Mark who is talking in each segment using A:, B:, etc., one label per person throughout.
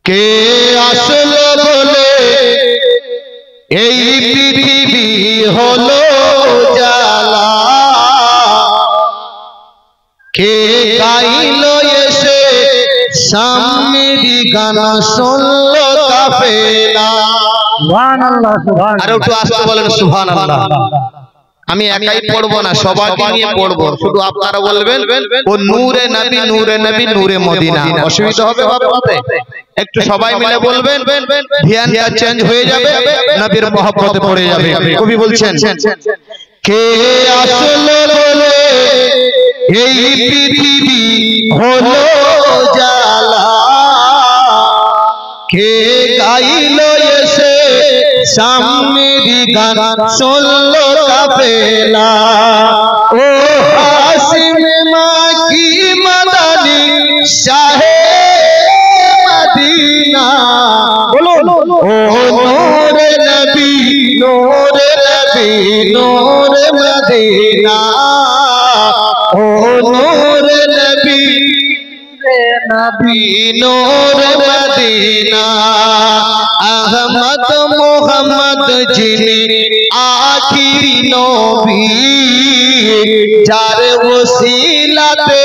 A: কে আসলো বলে এই পৃথিবী হলো জ্বালা, কে গাইলো এসে সামনের গান শুনলো কাফেলা। সুবহানাল্লাহ সুবহানাল্লাহ। আর একটু আস্তে বলেন সুবহানাল্লাহ। আমি একাই পড়বো না, সবাইকে নিয়ে পড়বো, শুধু আপনারা বলবেন ও নূরে নবী নূরে নবী নূরে মদিনা। অসুবিধা হবে বাবাতে? একটু সবাই মিলে বলবেন, ধ্যানটা চেঞ্জ হয়ে যাবে, নবীর মহব্বতে পড়ে যাবে। কবি বলছেন, কে আসলো বলে এই পৃথিবী হলো জ্বালা, কে গাইলো এসে সামনের গান শুনলো কাফেলা। ও হাসিম মাকি মাদানী শাহে মদিনা, ও নূরে নবী নূরে নবী নূরে মদিনা, ও নূরে নবী নবী নূরে মদিনা। আহমদ মোহাম্মদ যিনি আখিরি নবী, যার ওসিলাতে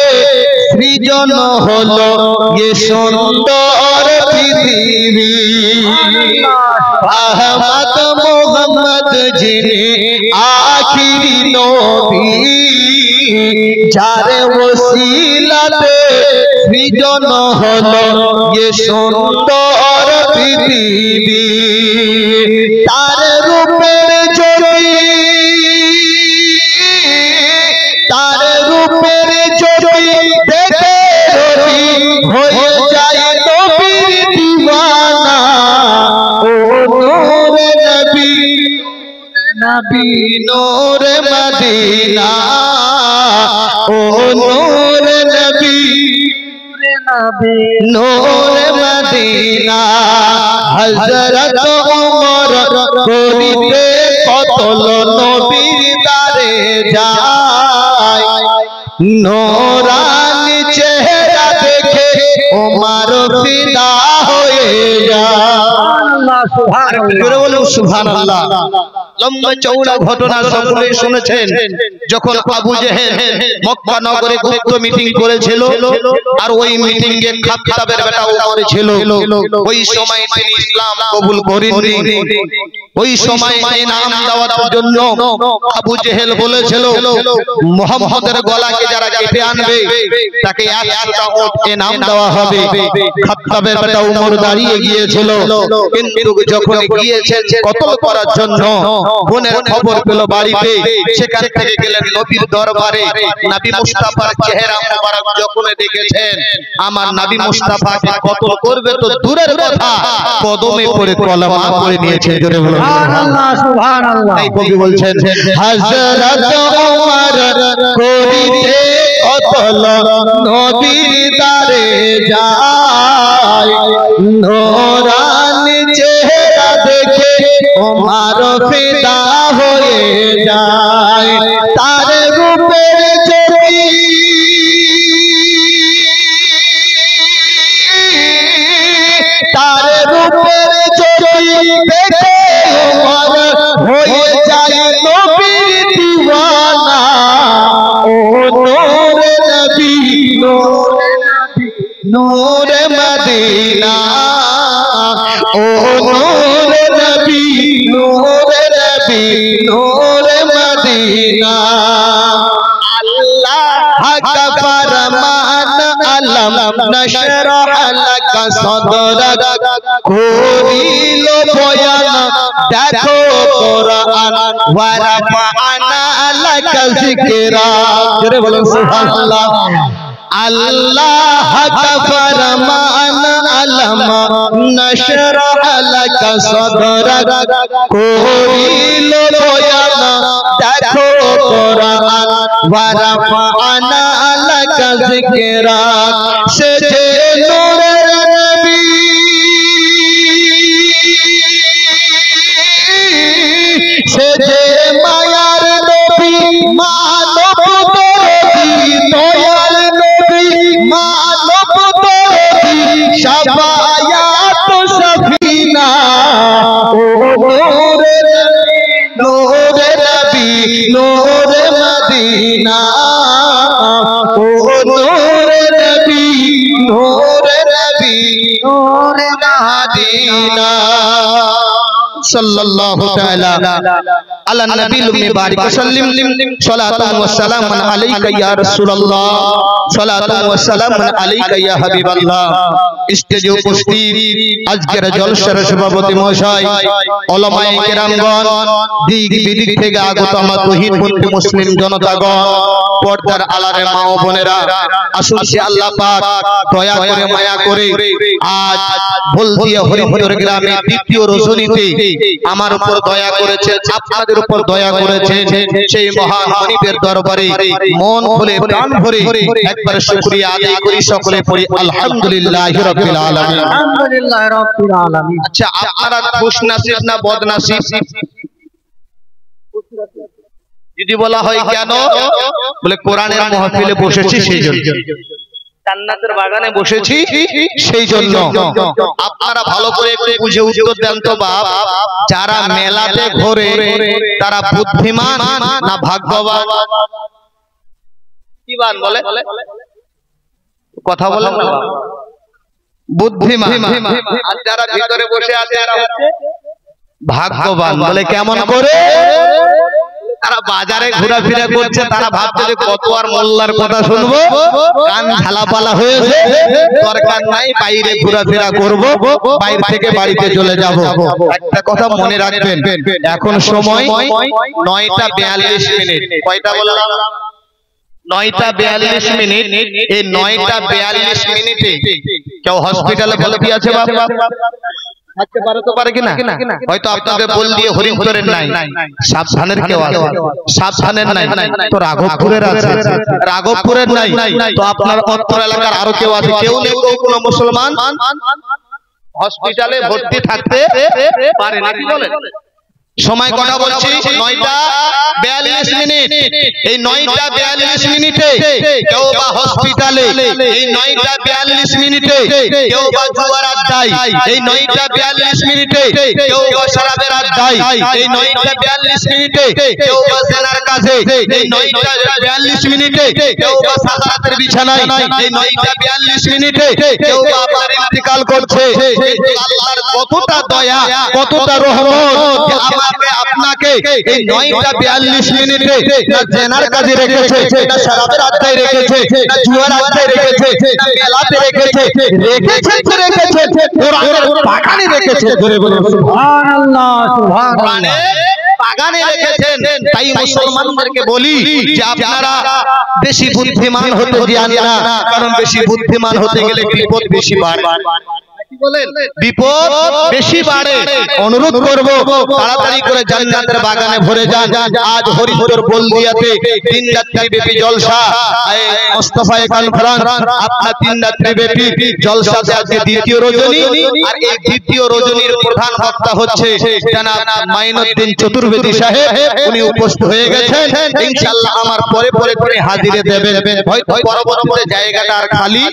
A: সৃজন হলো এ সুন্দর পৃথিবী। আহমদ মোহাম্মদ যিনি আখিরি নবী, যার ওসিলাতে সৃজন হলো এ সুন্দর পৃথিবী। তার রূপের জ্যোতি, তার রূপের জ্যোতি দেখে রবি হয়ে যায় নবীর দিওয়ানা। ও নূরে নবী নবী নূরে মদিনা, ও নূরে নবী নূরে মদিনা। হযরত ওমর করিতে কতল নবীর দারে যায়, নূরানি চেহারা দেখে ওমর ফিদা হয়ে যায়। সুবহানাল্লাহ সুবহানাল্লাহ। লম্বা চওড়া ঘটনা সকলেই শুনেছেন। যখন আবু জেহেল মক্কা নগরে গুপ্ত মিটিং করেছিল, আর ওই মিটিং এ খাত্তাবের বেটা ওমর ছিল, ওই সময় তিনি ইসলাম কবুল করেননি। ওই সময় ইনাম দেওয়ার জন্য আবু জেহেল বলেছিল, মুহাম্মদের গলাকে যারা কেটে আনবে তাকে 100টা উট ইনাম দেওয়া হবে। খাত্তাবের বেটা ওমর দাঁড়িয়ে গিয়েছিল, কিন্তু যখন গিয়েছেন কতল করার জন্য, বোনের খবর পেল বাড়িতে, সেখান থেকে গেলেন নবীর দরবারে। নবী মুস্তাফার চেহারা মোবারক যখন দেখেছেন, আমার নবী মুস্তাফাকে কতল করবে তো দূরের কথা, কদমে পড়ে কলমা পড়ে নিয়েছে। জোরে বলুন সুবহানাল্লাহ সুবহানাল্লাহ। এই কবি বলছেন, হযরত ওমর করিতে কতল নবীর দারে যায়, নূরানি চেহারা দেখে ওমর ফিদা হয়ে যায়। তার রূপের জ্যোতি, তার রূপের জ্যোতি দেখে ওমর হয়ে যায় নবীর দিওয়ানা। ও নূরে নবী নূরে নবী নূরে মদিনা, ও নূরে নবী নূরে নবী নূরে মদিনা। আল্লাহ কা ফরমান আলম নশরহ লাকা সদরক, করিল বয়ান দেখো কোরআন, ওয়া রাফা'না লাকা যিকরা। জোরে বলুন সুবহানাল্লাহ। আল্লাহ কা ফরমান আলম নশরহ লাকা সদরক, করিল বয়ান দেখো কোরআন, ওয়া রাফা'না লাকা যিকরা। সে যে নূরের নবী, সে যে মায়ার নবী, মানব দরদী, দয়াল নবী, মানব দরদী, শাফা নূরে মদিনা সাল্লাল্লাহু তাআলা আলা নবিল মুবারক সাল্লিম সালাতু ওয়া সালামুন আলাইকা ইয়া রাসূলুল্লাহ সালাতু ওয়া সালামুন আলাইকা ইয়া হাবিবাল্লাহ। স্টেজে উপস্থিত আজকের জলসার সভাপতি মহাশয়, উলামায়ে কেরামগণ, দিক বিদিক থেকে আগত আমার তৌহিদপন্থী মুসলিম জনতাগণ, পর্দার আড়ালে মা ও বোনেরা, আসুন সে আল্লাহ পাক দয়া করে মায়া করে আজ বলদিয়া হরিহর গ্রামে দ্বিতীয় রজনীতে আমার উপর দয়া করেছেন, আপনাদের উপর দয়া করেছেন। সেই মহান গণিতের দরবারে মন খুলে প্রাণ ভরে একবার শুকরিয়া আদায় করি, সকলে পড়ি আলহামদুলিল্লাহি রাব্বিল আলামিন।
B: আলহামদুলিল্লাহি রাব্বিল আলামিন।
A: আচ্ছা, আপনারা খুশনসিব না বদনসিব? যদি বলা হয় কেন, বলে কোরআনের মাহফিলে বসেছি সেই জন্য, জান্নাতের বাগানে বসেছি সেই জন্য। আপনারা ভালো করে একটু বুঝে উত্তর দেন তো বাপ, যারা মেলাতে ঘোরে তারা বুদ্ধিমান না ভাগ্যবান? কিবান বলে কথা বলেন না, বুদ্ধিমান। আর যারা ভিতরে বসে আছে এরা হচ্ছে ভাগ্যবান। বলে কেমন করে? তারা বাজারে ঘোরাফেরা করছে, তারা ভাবছে যে কত আর মোল্লার কথা শুনবো, কান ঝালাপালা হয়েছে, দরকার নাই, বাইরে ঘোরাফেরা করব, বাইরে থেকে বাড়িতে চলে যাব। একটা কথা মনে রাখবেন, এখন সময় 9টা 42 মিনিট। কয়টা বললাম? 9টা 42 মিনিট। এই 9টা 42 মিনিটে কেউ হসপিটালে ভর্তি আছে বাবা? আজকে পারে তো পারে কিনা? হয়তো আপনাদের বল দিয়ে হরিহরের নাই, সাবধানের কেউ আছে, সাবধানের নাই তো রাঘবপুরের আছে, রাঘবপুরের নাই তো আপনার উত্তর এলাকার আরো কেউ আছে। কেউ নেই কোনো মুসলমান হসপিটালে ভর্তি থাকতে পারে নাকি বলেন? সময় কটা বলছি? 9টা 42 মিনিট। এই 9টা 42 মিনিটে কেউ বা হসপিটালে, এই 9টা 42 মিনিটে কেউ বা জুয়ার আড্ডায়, এই 9টা 42 মিনিটে কেউ বা শরাবের আড্ডায়, এই 9টা 42 মিনিটে কেউ বা জেনার কাছে, এই 9টা 42 মিনিটে কেউ বা সাকারাতের বিছানায়, এই 9টা 42 মিনিটে কেউ বা আপনার ইন্তেকাল করছে। আল্লাহর কতটা দয়া, কতটা রহমত আমাকে আপনাকে এই 9টা 42 মিনিটে না জেনার কাজে রেখেছে, না শরাবের আড্ডায় রেখেছে, না জুয়ার আড্ডায় রেখেছে, না মেলাতে রেখেছে, রেখেছে কোরআনের বাগানে রেখেছে। ধরে বলুন সুবহানাল্লাহ, সুবহানাল্লাহ। বাগানে রেখেছেন। তাই মুসলমানদেরকে বলি যে আপনারা বেশি বুদ্ধিমান হতে যান না, কারণ বেশি বুদ্ধিমান হতে গেলে বিপদ বেশি বাড়ে। বিপদ বেশি বাড়ে। অনুরোধ করব তাড়াতাড়ি করে জান্নাতের বাগানে ভরে যান। আজ হরিহর বলদিয়াতে 3 রাত্রি ব্যাপী জলসা, মুস্তাফা কনফারেন্স আপনার 3 রাত্রি ব্যাপী জলসাতে আজকে দ্বিতীয় রজনী। আর এই দ্বিতীয় রজনীর প্রধান বক্তা হচ্ছে জনাব মাইনুদ্দিন চতুর্বেদী সাহেব। উনি উপস্থিত হয়ে গেছেন। ইনশাআল্লাহ আমার পরে পরে করে হাজিরে দেবেন। হয়তো পরবর্তীতে জায়গাটা আর খালি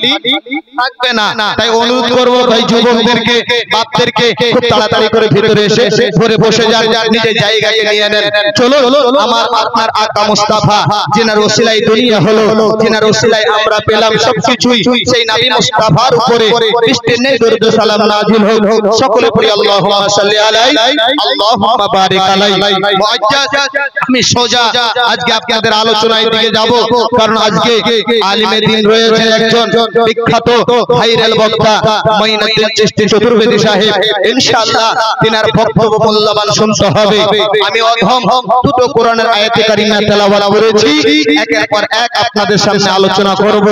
A: থাকবে না। তাই অনুরোধ করব ভাই যুবকদেরকে, বাপদেরকে খুব তাড়াতাড়ি করে ভিতরে এসে ঘরে বসে যান, নিজের জায়গায় নিয়ে নেন। চলো আমার আপনার আকা মুস্তাফা, যিনার ওসিলায় দুনিয়া হলো, যিনার ওসিলায় আমরা পেলাম সবকিছুই, সেই নবী মুস্তাফার উপরে বৃষ্টির নেই দরুদ সালাম নাজিল হোক। সকলে পড়ি আল্লাহুম্মা সাল্লি আলাইহি আল্লাহুম্মা বারিক আলাইহি। মুআজ্জাজ, আমি সোজা আজকে আপনাদের আলোচনায় দিকে যাব, কারণ আজকে আলিমে দ্বীন রয়েছে একজন বিখ্যাত ভাইরাল বক্তা মাইনুদ্দিন চিশতি চতুর্বেদী সাহেব। ইনশাআল্লাহ তিনার বক্তব্য মূল্যবান শুনতে হবে। আমি অধম দুটো কোরআনের আয়াতে কারিমা তেলাওয়াত করেছি, একের পর এক আপনাদের সামনে আলোচনা করব।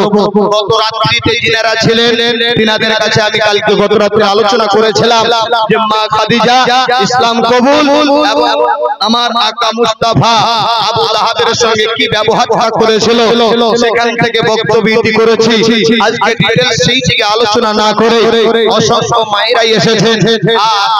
A: গত রাত্রিতে যিনারা ছিলেন তিনাদের কাছে আমি কালকে গত রাতে আলোচনা করেছিলাম যে মা খাদিজা ইসলাম কবুল এবং আমার আকা মুস্তাফা আবু লাহাবের সঙ্গে কি ব্যবহার করেছিল, সেখান থেকে বক্তব্য ইতি করেছি। আজকে ডিটেইলস সেই থেকে আলোচনা না করে অসংখ্য মায়েরাই এসেছেন,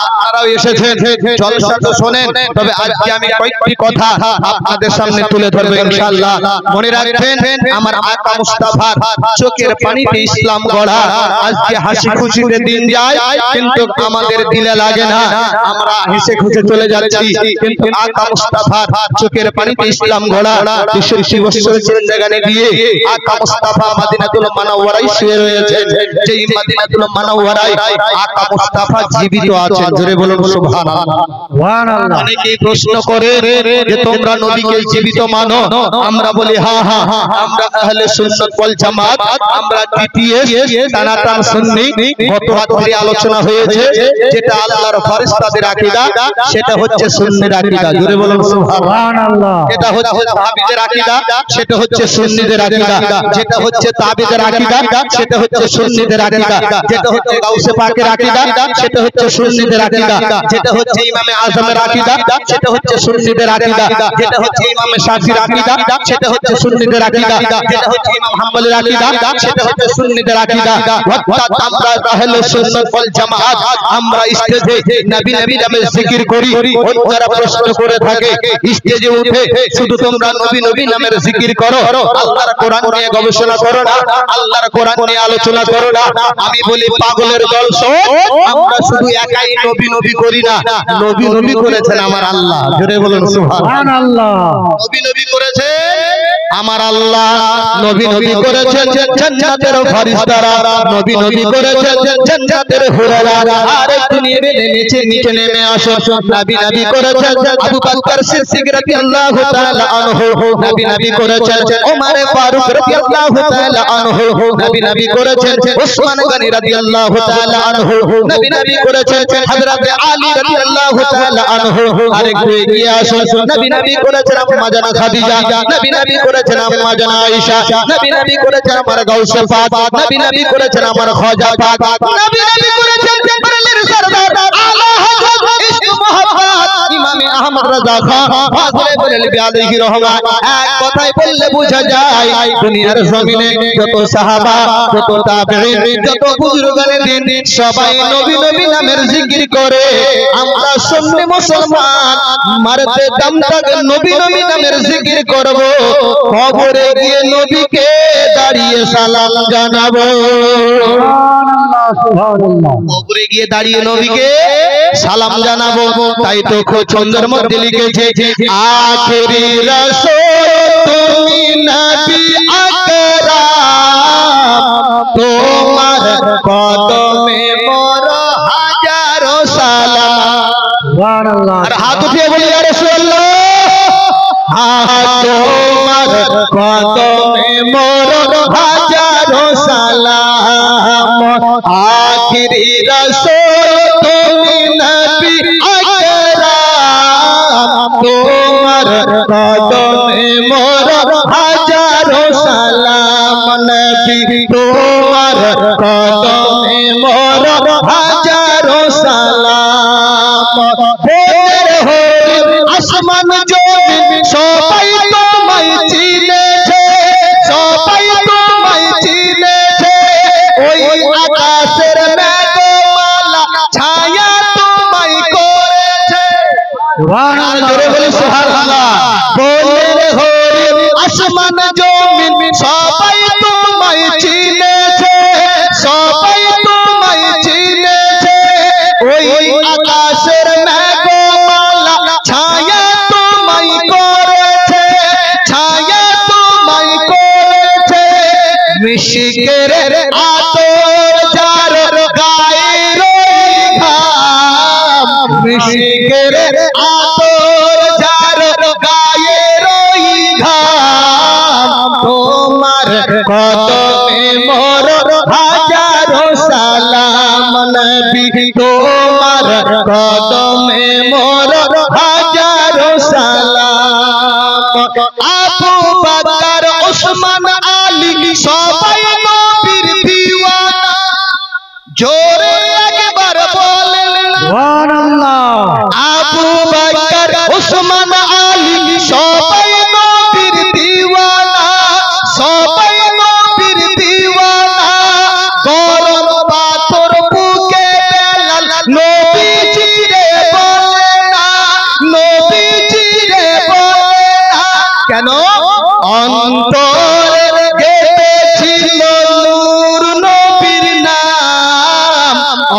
A: আপনারাও এসেছেন, জলসা তো শোনেন। তবে আজকে আমি কয়েকটি কথা আপনাদের সামনে তুলে ধরব ইনশাআল্লাহ। মনে রাখবেন, আমার আকা মুস্তাফার চোখের পানিতে ইসলাম গড়া। আজকে হাসি খুশিতে দিন যায়, কিন্তু আমাদের দিলে লাগে না, আমরা হেসে খুশি চলে যাচ্ছি। কিন্তু আকা মুস্তাফার চোখের পানিতে ইসলাম গড়া 63 বছরের জিন্দেগানি দিয়ে আকা মুস্তাফা মদিনাতুল মুনাওয়ারায় শুয়ে রয়েছেন। যেই মদিনাতুল মুনাওয়ারায় আকা মুস্তাফা জীবিত আছেন, জোরে বলুন সুবহানাল্লাহ।
B: সুবহানাল্লাহ।
A: অনেকেই প্রশ্ন করে যে তোমরা নবীকে জীবিত মানো, আমরা বলি হ্যাঁ হ্যাঁ, আমরা আহলে সুন্নাত ওয়াল জামাত, আমরা টিটিএস তানাতান সুন্নি। গত রাতে আলোচনা হয়েছে যেটা আল্লাহর ফেরেশতাদের আকীদা, সেটা হচ্ছে সুন্নির আকীদা, জোরে বলুন সুবহানাল্লাহ। এটা হচ্ছে সাহাবীদের আকীদা, সেটা হচ্ছে সুন্নিদের আকীদা। যেটা হচ্ছে তাবিদের আকীদা, সেটা হচ্ছে সুন্নিদের আকীদা। যেটা হচ্ছে গাউসে পাকের আকীদা, সেটা হচ্ছে সুন্নিদের আকীদা। যেটা হচ্ছে ইমামে আজমের আকীদা, সেটা হচ্ছে সুন্নিদের আকীদা। যেটা হচ্ছে ইমামে শাফির আকীদা, সেটা হচ্ছে সুন্নিদের আকীদা। যেটা হচ্ছে ইমাম হাম্বলের আকীদা, সেটা হচ্ছে সুন্নিদের আকীদা। অর্থাৎ আমরা আহলে সুন্নাত ওয়াল জামাত, আমরা স্টেজে নবী নবী নামে জিকির করি। অন্যরা প্রশ্ন করে থাকে স্টেজে উঠে শুধু তোমরা নবী নবী নামের জিকির করো, আল্লাহর কোরআন নিয়ে গবেষণা করো না, আল্লাহর কোরআন নিয়ে আলোচনা করো না। আমি বলি পাগলের দল শোন, আমরা শুধু একাই নবী নবী করি না, নবী নবী করেছেন আমার আল্লাহ, জোরে বলুন সুবহানাল্লাহ। নবী নবী করেছেন আমার আল্লাহ, নবী নবী করেছেন জান্নাতের ফেরেশতারা, নবী নবী করেছেন জান্নাতের হুরারা। আর একটু নিচে নিচে নেমে আসো, নবী নবী করেছেন আবু বকর সিদ্দিক রাদিয়াল্লাহু তাআলা আনহু, নবী নবী করেছেন ওমর ফারুক রাদিয়াল্লাহু তাআলা আনহু, নবী নবী করেছেন ওসমান গনি রাদিয়াল্লাহু তাআলা আনহু, নবী নবী করেছেন হযরত আলী রাদিয়াল্লাহু তাআলা আনহু। আর একটু এগিয়ে আসো, নবী নবী করেছেন আম্মা জানা খাদিজা, নবী নবী করেছেন আম্মা জানা আয়েশা, নবী নবী করেছেন আমার গাউসে পাক, নবী নবী করেছেন আমার খাজা পাক, নবী নবী করেছেন বরেলির সরদার আলা হযরত ইশক মোহাম্মদ ইমামে আহমদ রাজা খান ফাজলে বরেলভী আলাইহি রহমান। এক কথায় বললে বোঝা যায় দুনিয়ার জমিনে যত সাহাবা, যত তাবেঈন, যত বুজুর্গানের দিন সবাই নবী নবী নামের জিকির করে। আমরা সুন্নি মুসলমান মারতে দম তক নবী নবী নামের জিকির করব, কবরে গিয়ে নবীকে দাঁড়িয়ে সালাম জানাবো।
B: সুবহানাল্লাহ, সুবহানাল্লাহ।
A: কবরে গিয়ে দাঁড়িয়ে নবীকে সালাম জানাবো। তাই তো খুব সুন্দর মধ্যে লিখেছে আখেরি রাসূল তুমি নবী আকরাম, তোমার কদমে মোর হাজারো সালাম।
B: সুবহানাল্লাহ।
A: আর হাত উঠিয়ে বলি ইয়া রাসূলুল্লাহ, তোমার কদমে মোর হাজারো সালাম। আখিরি রাসূল তুমি নবী আকরাম, তোমার কদমে মোর হাজারো সালাম। নবী তোমার কদমে মোর হাজারো সালাম। আসমান জমিন সবাই তোমায় চিনেছে, সবাই তোমায় চিনেছে। ওই আকাশের মেঘমালা ছায়া তোমায় করেছে।
B: সুবহানাল্লাহ।
A: জোরে বলি সুবহানাল্লাহ। বলে হরি আসমান জমিন সবাই তোমায় চিনেছে, সবাই তোমায় চিনেছে। ওই আকাশের মেঘমালা ছায়া তোমায় করেছে, ছায়া তোমায় করেছে। মিশকের আতর যার গায়ে রই ঘাম, মিশকের আতর যার গায়ে রই ঘাম। তোমার কদমে মোর হাজারো সালাম। নবী তোমার কদমে মোর হাজারো সালাম। আবু বকর ওসমান আলী সবাই নবীর দিওয়ানা, জোরে একবার বলেন না
B: সুবহানাল্লাহ।
A: আবু বকর ওসমান আলী সবাই নবীর দিওয়ানা, সবাই নবীর দিওয়ানা। গরম পাথর বুকে বেলাল নবীজি রে বলে না, নবীজি রে বলে না। কেন? অন্তরে গেঁথেছিল নূর নবীর নাম,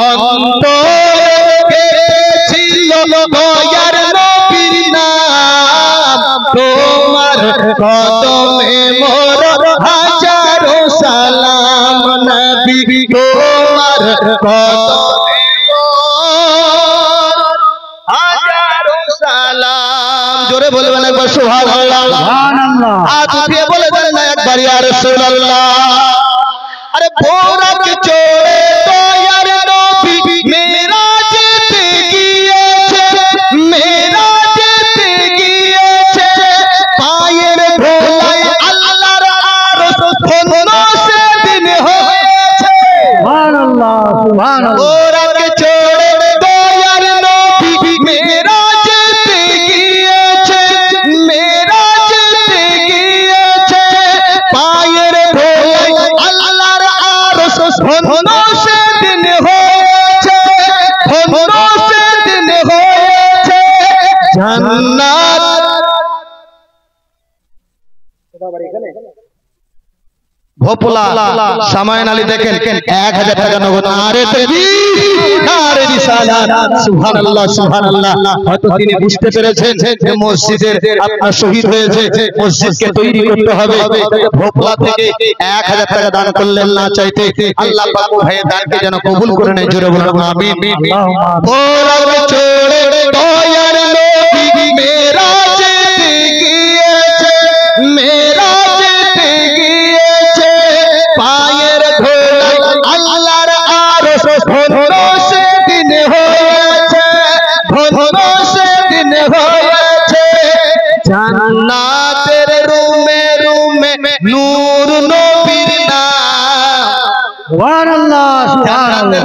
A: অন্তরে গেঁথেছিল দয়ার নবীর নাম। তোমার কদমে মোর হাজারো সালাম। নবী তোমার কদমে হাজারো সালাম। জোরে বলবেন একবার সুবহানাল্লাহ।
B: সুবহানাল্লাহ।
A: হাত উঠিয়ে বলে দেন না একবার ইয়া রাসূলুল্লাহ। আরে বোরাক চড়ে দয়ার নবী মেরাজেতে গিয়েছে, মেরাজেতে গিয়েছে, পায়ের ধুলায় আল্লাহর আরশ ধন্য সেদিন হয়েছে।
B: সুবহানাল্লাহ সুবহানাল্লাহ।
A: বোরাক চড়ে দয়ার নবী মেরাজেতে গিয়েছে, মেরাজেতে গিয়েছে, পায়ের ধুলায় আল্লাহর আরশ ধন্য সেদিন হয়েছে, ধন্য সেদিন হয়েছে। জান্নাত ভোপলা সামায়ন আলী দেখেন 1000 টাকা নগদ। আরে তাকবীর, নারে রিসালাত, সুবহানাল্লাহ সুবহানাল্লাহ। হয়তো তিনি বুঝতে পেরেছেন যে মসজিদের আপনার শহীদ হয়েছে, মসজিদকে তৈরি করতে হবে। ভোপলা থেকে 1000 টাকা দান করলেন না চাইতে আল্লাহ পাক ভাইয়ের দানকে যেন কবুল করে নেয়। জোরে বলুন আমিন। বোরাক চড়ে দয়ার নবী মেরাজেতে গিয়েছে, মেরাজেতে গিয়েছে, পায়ের ধুলায় আল্লাহর আরশ ধন্য সেদিন হয়েছে, ধন্য সেদিন হয়েছে। জান্নাতের রুমে রুমে নূর নবীর নাম।
B: সুবহানাল্লাহ সুবহানাল্লাহ।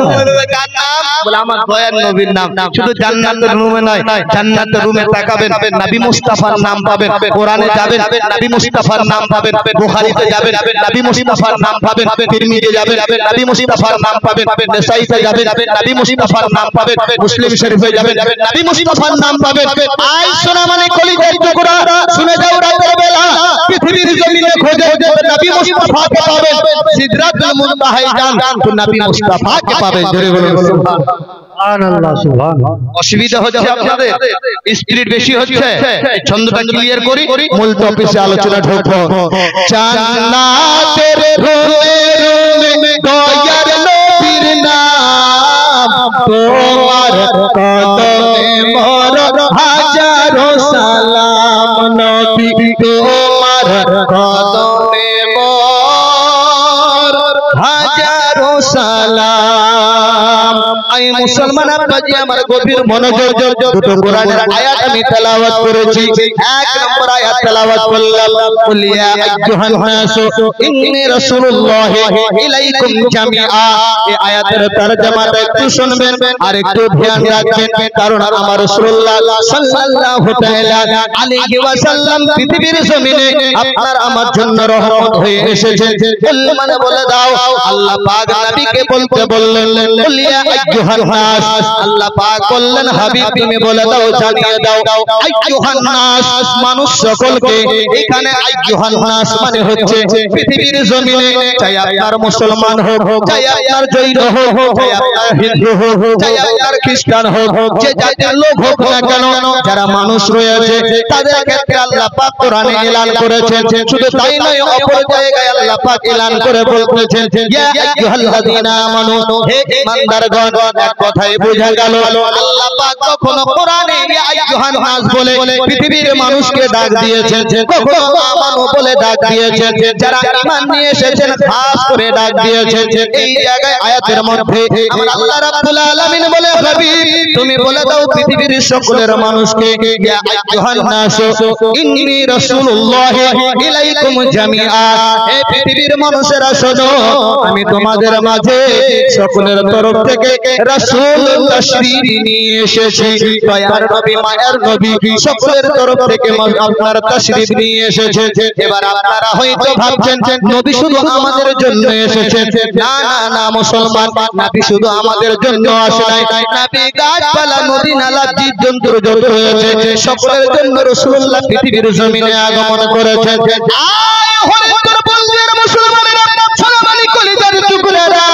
A: বলে আমার দয়ার নবীর নাম। শুধু জান্নাতের রুমে নয়, জান্নাতের রুমে তাকাবেন নবী মুস্তাফার নাম পাবেন, কোরআনে যাবেন নবী মুস্তাফার নাম পাবেন, বুখারীতে যাবেন নবী মুস্তাফার নাম পাবেন, তিরমিজে যাবেন নবী মুস্তাফার নাম পাবেন, নাসাঈতে যাবেন নবী মুস্তাফার নাম পাবেন, মুসলিম শরীফে যাবেন নবী মুস্তাফার নাম পাবেন। আই শোনা মানে কলিজার টুকরা, শুনে যাও রাতের বেলা পৃথিবীর জমিনে খোঁজে নবী মুস্তাফাকে পাবেন, সিদরাতুল মুনতাহায় যান তো নবী মুস্তাফাকে পাবেন। জোরে বলুন
B: সুবহানাল্লাহ সুবহানাল্লাহ।
A: অসুবিধা হচ্ছে আপনাদের, স্পিরিট বেশি হচ্ছে, ছন্দটা ক্লিয়ার করি, মূল টপিকে আলোচনা ঢোকবো। জান্নাতের রুমে রুমে দয়ার নবীর নাম, তোমার কদমে মোর হাজারো সালাম। নবী তোমার কদমে মোর হাজারো সালাম। আমি মুসলমান আপনাজি আমার গভীর মনোযোগ, দুটো কোরআনের আয়াত আমি তেলাওয়াত করেছি। এক নম্বর আয়াত তেলাওয়াত করলাম, কুল ইয়া আইয়ুহান নাস ইন্নী রাসূলুল্লাহ ইলাইকুম জামিআ। এই আয়াতের তরজমাটা একটু শুনবেন আর একটু ধ্যান রাখবেন, কারণ আমার রাসূলুল্লাহ সাল্লাল্লাহু তাআলা আলাইহি ওয়াসাল্লাম পৃথিবীর জমিনে আপনার আমার জন্য রহমত হয়ে এসেছেন। কুল মানে বলে দাও, আল্লাহ পাক নবীকে বলতে বললেন কুল ইয়া আইয়ুহান নাস। আল্লাহ পাক বললেন হাবিব তুমি বলে দাও, জানিয়ে দাও আইয়ুহান নাস, মানুষ সকলকে। এখানে আইয়ুহান নাস মানে হচ্ছে পৃথিবীর জমিনে, চাই আপনার মুসলমান হোক, চাই আপনার জৈন হোক, চাই আপনার হিন্দু হোক, চাই আপনার খ্রিস্টান হোক, যে জাতির লোক হোক না কেন, যারা মানুষ রয়েছে তাদের ক্ষেত্রে আল্লাহ পাক কোরআনে এলান করেছেন। শুধু তাই নয়, অপর জায়গায় আল্লাহ পাক এলান করে বলতেছেন ইয়া আইয়ুহাল্লাযীনা আমানু, হে ঈমানদারগণ। এক কথায় বোঝা গেল আল্লাহ পাক কখনো কোরআনে ইয়া আইয়ুহান নাস বলে পৃথিবীর মানুষকে ডাক দিয়েছেন, কখনো আমানু বলে ডাক দিয়েছেন, যারা ঈমান নিয়ে এসেছেন খাস করে ডাক দিয়েছেন। এই জায়গায় আয়াতের মধ্যে আমার আল্লাহ রাব্বুল আলামিন বলে হাবিব তুমি বলে দাও পৃথিবীর সকলের মানুষকে ইয়া আইয়ুহান নাস ইন্নী রাসূলুল্লাহ ইলাইকুম জামিআ। হে পৃথিবীর মানুষেরা শোনো, আমি তোমাদের মাঝে সকলের তরফ থেকে রাসূল তাশরীফ নিয়ে এসেছি। দয়ার নবী মায়ার নবী সকলের তরফ থেকে আপনার তাশরীফ নিয়ে এসেছে। এবার আপনারা হয়তো ভাবছেন নবী শুধু আমাদের জন্য এসেছে। না না না মুসলমান, নবী শুধু আমাদের জন্য আসে নাই, নবী গাছপালা নদী নালা জীবজন্তু যত রয়েছে সকলের জন্য রাসূলুল্লাহ পৃথিবীর জমিনে আগমন করেছেন। আয় হরিদ্বার বন্ধুরা মুসলমানেরা, সোনামানি কলিজার টুকরারা,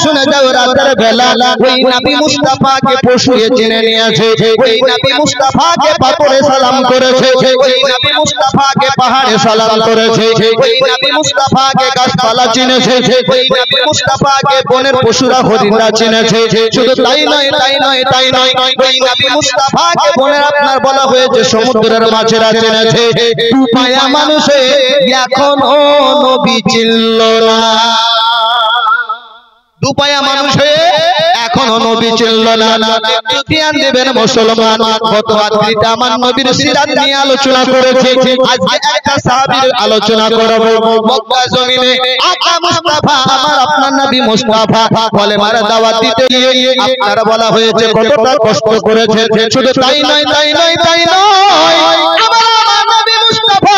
A: শুনে যাও রাত রাতের বেলা ওই নবী মুস্তাফাকে পশুয়ে চিনে নিয়েছে, ওই নবী মুস্তাফাকে পাথরে সালাম করেছে, ওই নবী মুস্তাফাকে পাহাড়ে সালাম করেছে, ওই নবী মুস্তাফাকে গাছপালা চিনেছে, ওই নবী মুস্তাফাকে বনের পশুরা হরিণরা চিনেছে। শুধু তাই নয়, তাই নয়, তাই নয়, ওই নবী মুস্তাফাকে বনের আপনার বলা হয়েছে সমুদ্রের মাছেরা চিনেছে। দুপায়া মানুষে এখনো নবী চিনল না, দুপায়া মানুষে এখনো নবী চিনল না। একটু ধ্যান দেবেন মুসলমান, গত রাত্রিতে আমার নবীর সিরাত নিয়ে আলোচনা করেছি, আজকে একটা সাহাবীর আলোচনা করব। মক্কা জমিনে আকা মুস্তাফা আমার আপনার নবী মুস্তাফা কলেমার দাওয়াত দিতে গিয়ে আপনারা বলা হয়েছে কতটা কষ্ট করেছে। শুধু তাই নয়, তাই নয়, তাই নয়, আমার নবী মুস্তাফা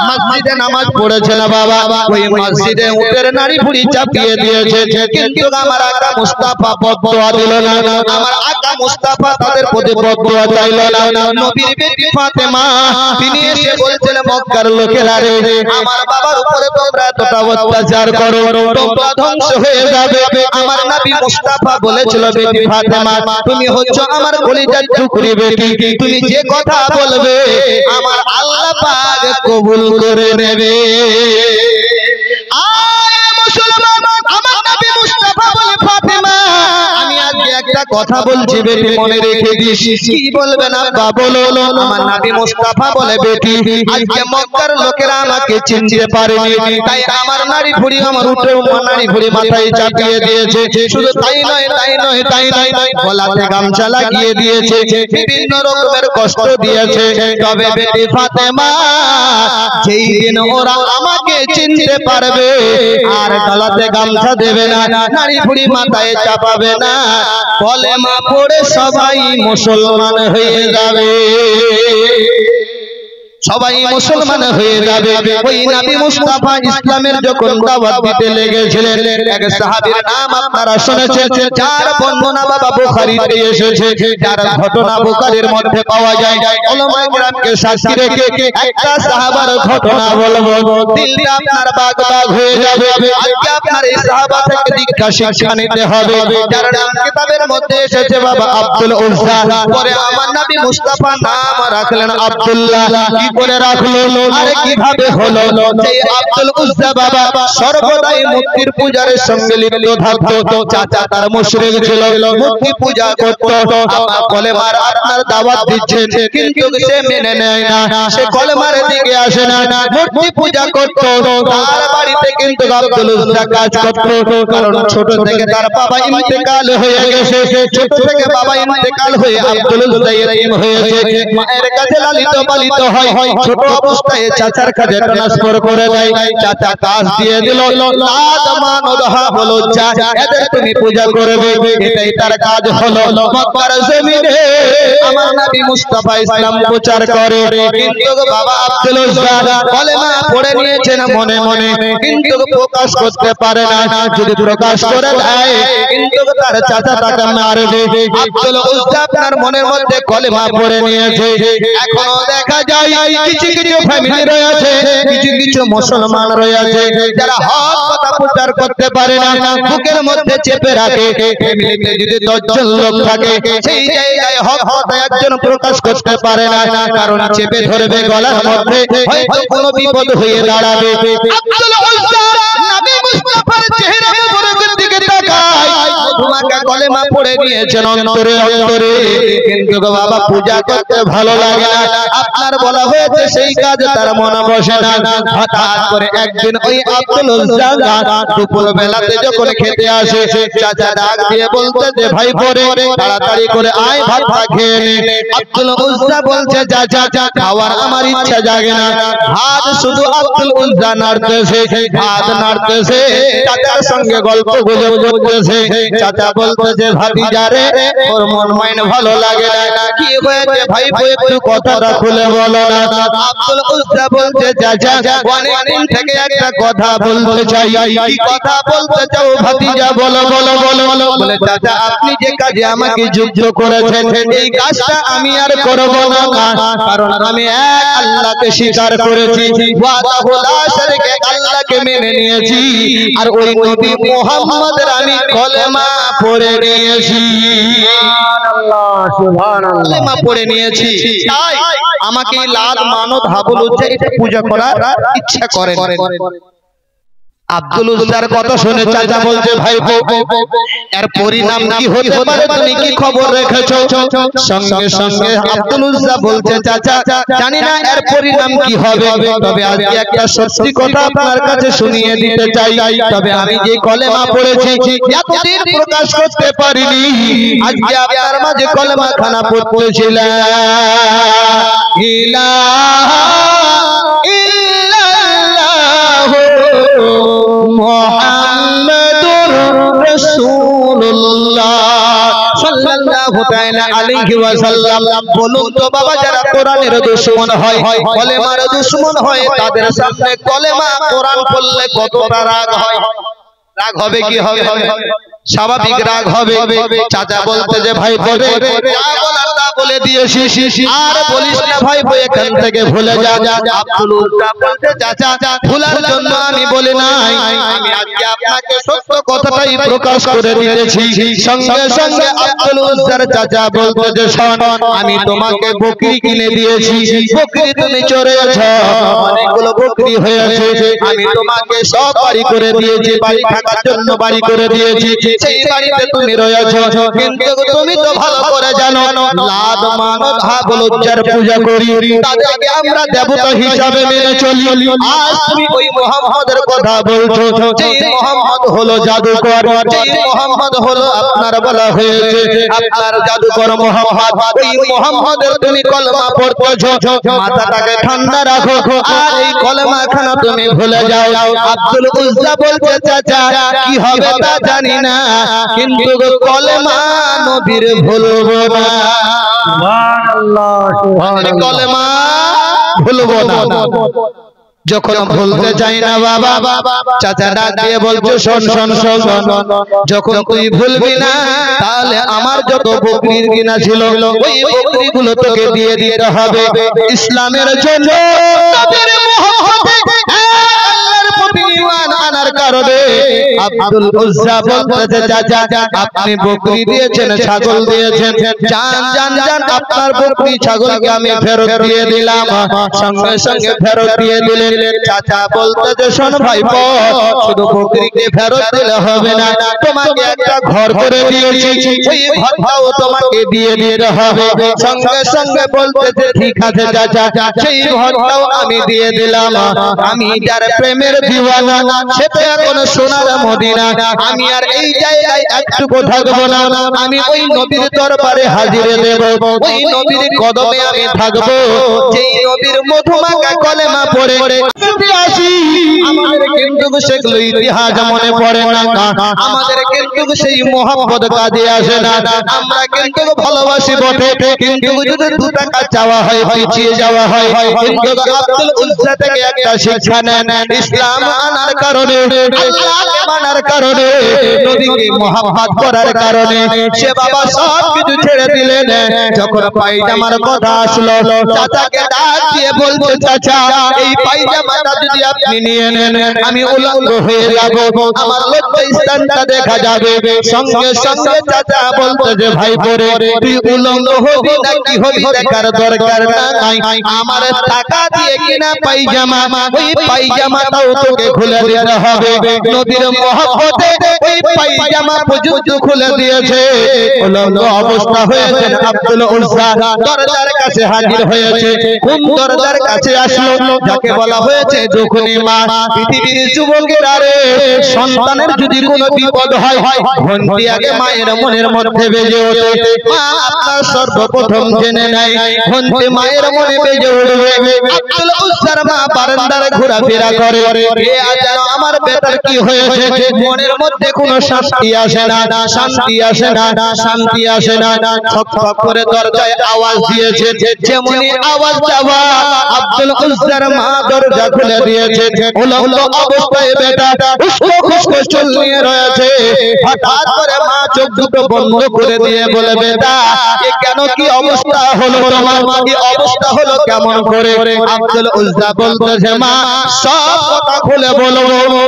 A: মসজিদে নামাজ পড়েছে না বাবা, ওই মসজিদে উটের নাড়ি ভুঁড়ি চাপিয়ে দিয়েছে, কিন্তু আমার আকা মুস্তাফা বদদুয়া দিল না, আমার আকা মুস্তাফা তাদের প্রতি বদদুয়া চাইল না। নবীর বেটি ফাতেমা তিনি এসে বলছেন মক্কার লোকেরা রে, আমার বাবার উপরে তোমরা এতটা অত্যাচার করো, তোমরা ধ্বংস হয়ে যাবে। আমার নবী মুস্তাফা বলেছিল বেটি ফাতেমা তুমি হচ্ছ আমার কলিজার টুকরি বেটি, তুমি যে কথা বলবে আমার আল্লাহ পাক কবুল করে নেবে। আয় মুসলমান, আমার নবী মুস্তাফা বলে ফাতেমা আমি আজকে একটা কথা বলছি বেটি মনে রেখে দিস। কি বলবেন আব্বা বলো। আমার নবী মুস্তাফা বলে বেটি আজকে মক্কার লোকেরা আমাকে চিনতে পারেনি, তাই আমার নারী ভুঁড়ি আমার উঠে নারী ভুঁড়ি মাথায় চাপিয়ে দিয়েছে। শুধু তাই নয়, তাই নয়, তাই নয়, গলাতে গামছা লাগিয়ে দিয়েছে, বিভিন্ন রকমের কষ্ট দিয়েছে। তবে বেটি ফাতেমা যেই দিন ওরা আমাকে চিনতে পারবে আর গলাতে গামছা দেবে না, নারী ভুঁড়ি মাথায় চাপাবে না, কলেমা পড়ে সবাই মুসলমান হয়ে যাবে, সবাই মুসলমান হয়ে যাবে। ওই নবী মুস্তাফা ইসলামের যখন দাওয়াত দিতে লেগেছিলেন, এক সাহাবীর নাম আপনারা শুনেছেন, যার বর্ণনা বাবা বুখারীতে এসেছে, যার ঘটনা বুখারীর মধ্যে পাওয়া যায়। উলামায়ে কেরামকে সাক্ষী রেখে একটা সাহাবার ঘটনা বলবো, দিলটা আপনার বাগ বাগ হয়ে যাবে। আজকে আপনার এই সাহাবা থেকে দীক্ষা শিক্ষা নিতে হবে, যার নাম কিতাবের মধ্যে এসেছে বাবা আব্দুল উজ্জা। পরে আমার নবী মুস্তাফা নাম রাখলেন আব্দুল্লাহ। কি করে রাখলো আর কিভাবে হলো? সেই আব্দুল উজ্জা বাবা সর্বদাই মূর্তির পূজার সঙ্গে লিপ্ত থাকতো। চাচা তার মুশরিক ছিল, মূর্তি পূজা করত। আপা কলেমার আপনার দাওয়াত দিচ্ছেন, কিন্তু সে মেনে নেয় না, সে কলেমার দিকে আসে না, মূর্তি পূজা করত। তার বাড়িতে কিন্তু আব্দুল উজ্জা কাজ করত, কারণ ছোট থেকে তার বাবা ইন্তেকাল হয়ে গেছে। ছোট থেকে বাবা ইন্তেকাল হয়ে আব্দুল উজ্জা এতিম হয়েছে, মায়ের কাছে লালিত পালিত হয়। ছোট অবস্থায় চাচার কাছে ট্রান্সফার করে দেয়, চাচা কাজ দিয়ে দিল, হলো যা এদের তুমি পূজা করবে, এটাই তার কাজ হলো। মক্কার জমিনে আমার নবী মুস্তাফা ইসলাম প্রচার করে, কিন্তু বাবা আব্দুল উজ্জা কলেমা পড়ে নিয়েছেন মনে মনে, কিন্তু প্রকাশ করতে পারে না। যদি প্রকাশ করে দেয় কিন্তু তার চাচা তাকে মারবে। আব্দুল উজ্জা আপনার মনের মধ্যে কলেমা পড়ে নিয়েছে। এখনো দেখা যায় কিছু কিছু ফ্যামিলি রয়েছে, কিছু কিছু মুসলমান রয়েছে যারা হক কথা প্রচার করতে পারে না, বুকের মধ্যে চেপে রাখে। ফ্যামিলিতে যদি 10 জন লোক থাকে, সেই জায়গায় হক কথা একজন প্রকাশ করতে পারে না, কারণ চেপে ধরবে গলার মধ্যে, হয়তো কোনো বিপদ হয়ে দাঁড়াবে। আব্দুল উজ্জা নবী মুস্তাফার চেহারা মুবারকের দিকে তাকায়, তোমাকে কলেমা পড়ে নিয়েছেন অন্তরে অন্তরে, কিন্তু বাবা পূজা করতে ভালো লাগে না। আপনার বলা হয়েছে সেই কাজ তার মনে বসে না। হঠাৎ করে একদিন ওই আব্দুল উজ্জা দুপুর বেলাতে যখন খেতে আসে, চাচা ডাক দিয়ে বলতে যে ভাই পরে তাড়াতাড়ি করে আয় ভাতটা খেয়ে নে। আব্দুল উজ্জা বলছে চাচা খাওয়ার আমার ইচ্ছা জাগে না। হাত শুধু আব্দুল উজ্জা নাড়তেছে, হাত নাড়তেছে, চাচার সঙ্গে গল্প গুজব করতেছে। চাচা বলতেছে ভাতিজা রে ওর মন মাইন ভালো লাগে না, কি হয়েছে ভাই একটু কথাটা খুলে বলো না। আব্দুল উজ্জা বলছে চাচা অনেকদিন থেকে একটা কথা বলতে চাই। কি কথা বলতে চাও ভাতিজা? বলো বলো বলো বলো। বলে চাচা আপনি যে কাজে আমাকে যুদ্ধ করেছেন এই কাজটা আমি আর করব না, কারণ আমি এক আল্লাহকে স্বীকার করেছি, ওয়াহদাহু লা শারীকা আল্লাহকে মেনে নিয়েছি, আর ওই নবী মুহাম্মদের আমি কলেমা পড়ে নিয়েছি,
B: সুবহানাল্লাহ সুবহানাল্লাহ
A: কলেমা পড়ে নিয়েছি, তাই আমাকে লাল মানত হাবুল উজ্জা এটা পূজা করার ইচ্ছা করে। আব্দুল উজ্জার কথা শুনে চাচা বলছে ভাই এর পরিণাম কি হতে পারে, তুমি কি খবর রেখেছো? সঙ্গে সঙ্গে আব্দুল উজ্জা বলছে চাচা জানি না এর পরিণাম কি হবে, তবে আজকে একটা সত্যি কথা আপনার কাছে শুনিয়ে দিতে চাই। তবে আমি যে কলেমা পড়েছি এতদিন প্রকাশ করতে পারিনি, আজকে আপনার মাঝে কলেমা খানা পড়তেছিলাম। ইলাহা ইল্লাল্লাহু মুহাম্মাদুর রাসূলুল্লাহ সাল্লাল্লাহু তাআলা আলাইহি ওয়াসাল্লাম। বলুন তো বাবা, যারা কোরআনের দুশমন হয়, কলেমার দুশমন হয়, তাদের সামনে কলেমা কোরআন পড়লে কতটা রাগ হয়? রাগ হবে কি হবে? স্বাভাবিক রাগ হবে। চাচা বলতে যে ভাই বলে যা বলার তা বলে দিয়েছি, আর বলিস না ভাই এখান থেকে ভুলে যা। আব্দুল উজ্জা বলতে চাচা ভুলার জন্য আমি বলি নাই, আমি আজকে আপনাকে সত্য কথাটাই প্রকাশ করে দিয়েছি। সঙ্গে সঙ্গে আব্দুল উজ্জার চাচা বলতে যে শোন, আমি তোমাকে বকরি কিনে দিয়েছি, বকরি তুমি চড়েছ, অনেকগুলো বকরি হয়েছে, আমি তোমাকে সব বাড়ি করে দিয়েছি, বাড়ি থাকার জন্য বাড়ি করে দিয়েছি, সেই বাড়িতে তুমি রয়েছো। কিন্তু তুমি তো ভালো করে জানো লাদ মানত হাবুল উজ্জার পূজা করি, তাদেরকে আমরা দেবতা হিসাবে মেনে চলি। আজ তুমি ওই মুহাম্মদের কথা বলছো, যে মুহাম্মদ হলো জাদুকর, যে মুহাম্মদ হলো আপনার বলা হয়েছে আপনার জাদুকর মুহাম্মদ, ওই মুহাম্মদের তুমি কলমা পড়তেছো। মাথাটাকে ঠান্ডা রাখো আর এই কলমা খানা তুমি ভুলে যাও। আব্দুল উজ্জা বলছে চাচা কি হবে তা জানি না, কিন্তু কলেমা নবীর ভুলবো না,
B: সুবহানাল্লাহ সুবহানাল্লাহ
A: কলেমা ভুলবো না। যখন ভুলতে চাই না বাবা, চাচা ডাক দিয়ে বলছো শোন শোন শোন, যখন তুই ভুলবি না তাহলে আমার যত বকরি কিনা ছিল ওই বকরি গুলো তোকে দিয়ে দিতে হবে ইসলামের জন্য, নবীর মুহাম্মদে আল্লাহর প্রতি ঈমান আনার কারণে। আব্দুল উজ্জা বলতেছে চাচা আপনি বকরি দিয়েছেন, ছাগল দিয়েছেন, জান জান জান আপনার বকরি ছাগলকে আমি ফেরত দিয়ে দিলাম। সঙ্গে সঙ্গে ফেরত দিয়ে দিলেন। চাচা বলতেছে শোন ভাই শুধু বকরিকে ফেরত দিলে হবে না, তোমাকে একটা ঘর করে দিয়েছি, সেই ঘরটাও তোমাকে দিয়ে দিতে হবে। সঙ্গে সঙ্গে বলতেছে ঠিক আছে চাচা, সেই ঘরটাও আমি দিয়ে দিলাম। আমি যার প্রেমের দিওয়ানা সেটা এখন সোনার মদিনা, আমি আর এই জায়গায় একটুকু থাকবো না, আমি ওই নবীর দরবারে হাজিরে দেব, ওই নবীর কদমে আমি থাকবো, যেই নবীর মধুমাখা কলেমা পড়ে আসি। আমাদের কিন্তু সেগুলো ইতিহাস মনে পড়ে না, আমাদের কিন্তু সেই মোহাম্মদ কাজে আসে না। আমরা কিন্তু ভালোবাসি বটে, কিন্তু যদি 2 টাকা চাওয়া হয় পিছিয়ে যাওয়া হয়। কিন্তু আব্দুল উজ্জা থেকে একটা শিক্ষা নেন, ইসলাম আনার কারণে, আল্লাহকে মানার কারণে, নবীকে মোহাম্মদ করার কারণে সে বাবা সব কিছু ছেড়ে দিলেন। যখন পায়জামার কথা আসলো, চাচাকে ডাক দিয়ে বলতে চাচা এই পায়জামাটা যদি আপনি নিয়ে নেন আমি উলঙ্গ হয়ে যাব, আমার লজ্জাস্থানটা দেখা যাবে। সঙ্গে সঙ্গে চাচা বলতে যে ভাই পরে তুই উলঙ্গ হবি না কি হবি দেখার দরকার নাই, আমার টাকা দিয়ে কিনা পায়জামা, ওই পায়জামাটাও তোকে খুলে দিতে হবে। নবীর মহব্বতে ওই পায়জামা পর্যন্ত খুলে দিয়েছে। উলঙ্গ অবস্থা হয়েছে আব্দুল উজ্জা দরজার কাছে হাজির হয়েছে। কোন দরজার কাছে আসলো? যাকে বলা হয়েছে যখনই মা। পৃথিবীর যুবকেরা রে, সন্তানের যদি কোনো বিপদ হয় ঘন্টি আগে মায়ের মনের মধ্যে বেজে ওঠে। মা আপনার সর্বপ্রথম জেনে নেয়, ঘন্টি মায়ের মনে বেজে উঠবে। আব্দুল উজ্জার মা বারান্দায় ঘোরাফেরা করে, এ আজ আমার বেটার কি হয়েছে? মনের মধ্যে কোনো শান্তি আসে না, শান্তি আসে না, শান্তি আসে না। ছক ছক করে দরজায় আওয়াজ দিয়েছেন, যেমনি আওয়াজ দেওয়া আব্দুল উজ্জার মা দরজা খুলে দিয়েছে উলঙ্গ অবস্থায় বেটা উস্কো খুস্কো চুল নিয়ে রয়েছে হঠাৎ করে মা চোখ দুটো বন্ধ করে দিয়ে বলে বেটা এ কেন কি অবস্থা হলো তোমার কি অবস্থা হলো কেমন করে আব্দুল উজ্জা বলতেছে মা সব কথা খুলে বলো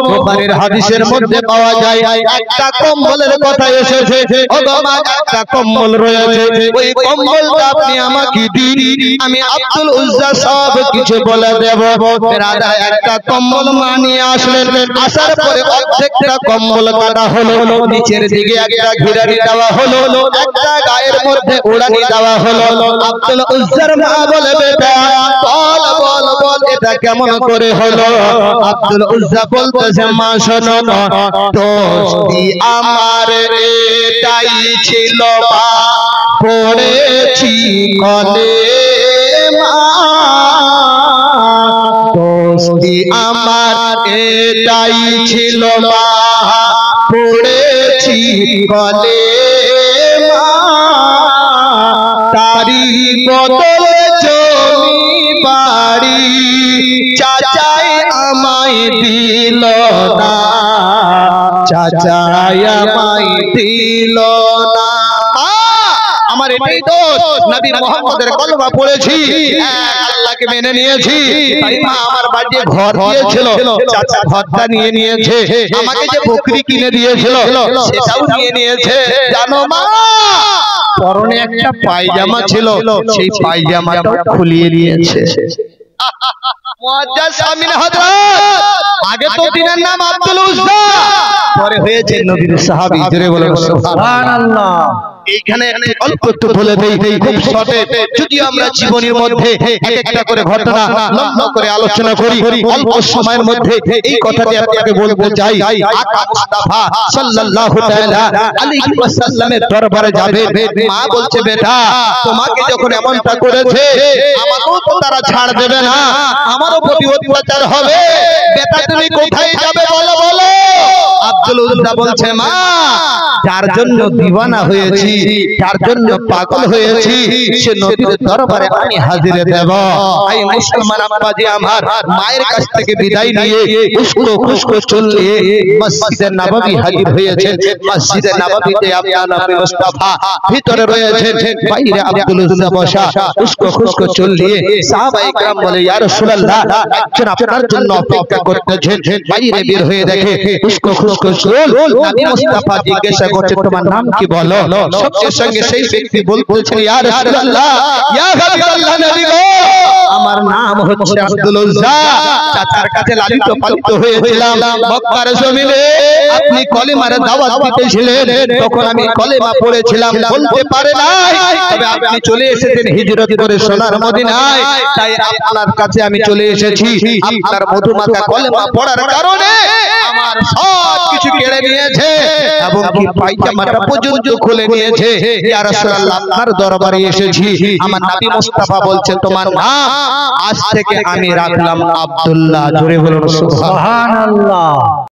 A: বুখারীর হাদিসের মধ্যে পাওয়া যায় একটা কম্বলের কথা এসেছে ও মা একটা কম্বল রয়েছে ওই কম্বলটা আপনি আমাকে দিন আমি আব্দুল উজ্জা সব কিছু বলে দেব বেরাদার একটা কম্বল মা নিয়ে আসলেন আসার পরে অর্ধেকটা কম্বল কাটা হলো নিচের দিকে একটা ঘিরানি দেওয়া হলো একটা গায়ের মধ্যে ওড়ানি দেওয়া হলো আব্দুল উজ্জার মা বলে বেটা বল বল বল এটা কেমন করে হলো আব্দুল উজ্জা বলতেছে মা শোনো দোস্তি আমার এটাই ছিল পড়েছি কলেমা দোস্তি আমার এটাই ছিল পড়েছি কলেমা তারি বদলে জমি বাড়ি চাচাই আমায় দিল না চাচাই আমায় দিল না আমার এটাই দোষ নবী মুহাম্মদের কলমা পড়েছি আল্লাহকে মেনে নিয়েছি তাই মা আমার বাড়িতে ঘর দিয়েছিল চাচা ঘরটা নিয়ে নিয়েছে আমাকে যে বকরি কিনে দিয়েছিল সেটাও নিয়ে নিয়েছে জানো মা পরনে একটা পায়জামা ছিল সেই পায়জামাটাও খুলিয়ে দিয়েছে মুআজ্জাজ আমিন হযরত আগে তো তিনার নাম আব্দুল উজ্জা পরে হয়েছে নবীর সাহাবী জোরে বলেন সুবহানাল্লাহ এইখানে অল্প একটু বলে দেই খুব শর্টে যদি আমরা জীবনের মধ্যে একটা করে ঘটনা লম্বা করে আলোচনা করি অল্প সময়ের মধ্যে এই কথাটি আপনাকে বলতে চাই আকা মুস্তাফা সাল্লাল্লাহু তাআলা আলাইহি ওয়াসাল্লামের দরবারে যাবে মা বলছে বেটা তোমাকে যখন এমনটা করেছে আমাকেও তো তারা ছাড় দেবে না আমারও প্রতি অত্যাচার হবে বেটা তুমি কোথায় যাবে বলো বলো আব্দুল উজ্জা বলছে মা যার জন্য দিওয়ানা হয়েছি যার জন্য পাগল হয়েছি সে নবীর দরবারে আমি হাজিরে দেব এই মুসলমান আব্বাজি আমার মায়ের কাছ থেকে বিদায় নিয়ে উস্কো খুস্কো চুল নিয়ে মসজিদে নববী হাজির হয়েছে মসজিদে নববীতে আপনার নবী মুস্তাফা ভিতরে রয়েছেন বাইরে আব্দুল উজ্জা বসা উস্কো খুস্কো চুল নিয়ে সাহাবায়ে کرام বলে ইয়া রাসূলুল্লাহ একজন আপনার জন্য অপেক্ষা করতেছেন বাইরে বের হয়ে দেখে উস্কো খুস্কো চুল নবী মুস্তাফা জিজ্ঞাসা করছে তোমার নাম কি বলো সঙ্গে সঙ্গে সেই ব্যক্তি বলতেছেন ইয়া রাসূলুল্লাহ ইয়া হাবিবাল্লাহ নবী গো আমার নাম হচ্ছে আব্দুল উজ্জা চাচার কাছে লালিত পালিত হয়েছিলাম মক্কার জমিনে আপনি কলেমার দাওয়াত দিতেছিলেন তখন আমি কলেমা পড়েছিলাম বলতে পারে নাই তবে আপনি চলে এসেছেন হিজরত করে সোনার মদিনায় তাই আপনার কাছে আমি চলে এসেছি আপনার মধুমাখা কলেমা পড়ার কারণে আমার সব কিছু কেড়ে নিয়েছে এবং কি পায়জামাটা পর্যন্ত খুলে নিয়েছে ইয়া রাসূলুল্লাহ আপনার দরবারে এসেছি আমার নবী মুস্তাফা বলছেন তোমার নাম আজ থেকে আমি রাখলাম আব্দুল্লাহ জোরে বলুন সুবহানাল্লাহ।